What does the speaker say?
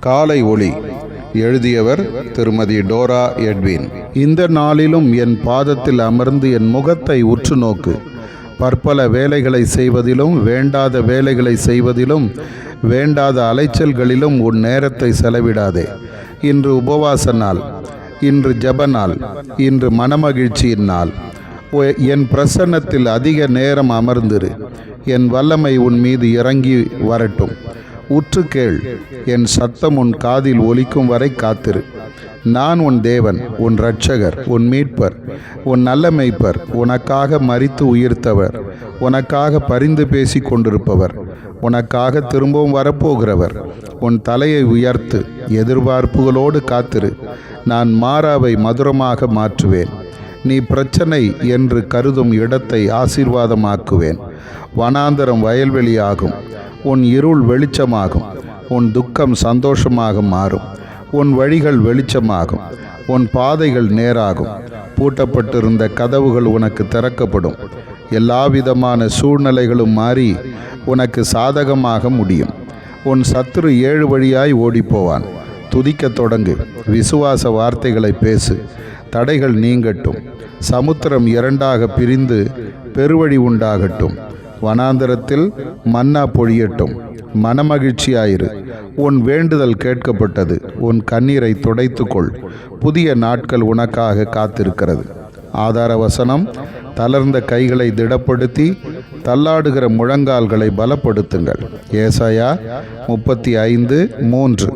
காலை ஒளி. எழுதியவர் திருமதி டோரா எட்வின். இந்த நாளிலும் என் பாதத்தில் அமர்ந்து என் முகத்தை உற்று நோக்கு. பற்பல வேலைகளை செய்வதிலும், வேண்டாத வேலைகளை செய்வதிலும், வேண்டாத அலைச்சல்களிலும் உன் நேரத்தை செலவிடாதே. இன்று உபவாச நாள், இன்று ஜெப நாள், இன்று மனமகிழ்ச்சியின் நாள். என் பிரசன்னத்தில் அதிக நேரம் அமர்ந்திரு. என் வல்லமை உன் மீது இறங்கி வரட்டும். உற்று கேள். என் சத்தம் உன் காதில் ஒலிக்கும் வரை காத்திரு. நான் உன் தேவன், உன் இரட்சகர், உன் மீட்பர், உன் நல்ல மேய்ப்பர், உனக்காக மரித்து உயிர்த்தவர், உனக்காக பரிந்து பேசி கொண்டிருப்பவர், உனக்காக திரும்பவும் வரப்போகிறவர். உன் தலையை உயர்த்து, எதிர்பார்ப்புகளோடு காத்திரு. நான் மாறாவை மதுரமாக மாற்றுவேன். நீ பிரச்சனை என்று கருதும் இடத்தை ஆசீர்வாதமாக்குவேன். வனாந்தரம் வயல்வெளியாகும். உன் இருள் வெளிச்சமாகும். உன் துக்கம் சந்தோஷமாக மாறும். உன் வழிகள் வெளிச்சமாகும். உன் பாதைகள் நேராகும். பூட்டப்பட்டிருந்த கதவுகள் உனக்கு திறக்கப்படும். எல்லாவிதமான சூழ்நிலைகளும் மாறி உனக்கு சாதகமாக முடியும். உன் சத்துரு 7 வழியாய் ஓடிப்போவான். துதிக்கத் தொடங்கு. விசுவாச வார்த்தைகளை பேசு. தடைகள் நீங்கட்டும். சமுத்திரம் 2ஆக பிரிந்து பெருவழி உண்டாகட்டும். வனாந்தரத்தில் மன்னா பொழியட்டும். மனமகிழ்ச்சியாயிரு. உன் வேண்டுதல் கேட்கப்பட்டது. உன் கண்ணீரை துடைத்துக்கொள். புதிய நாட்கள் உனக்காக காத்திருக்கிறது. ஆதார வசனம். தளர்ந்த கைகளை திடப்படுத்தி தள்ளாடுகிற முழங்கால்களை பலப்படுத்துங்கள். ஏசாயா 35:3.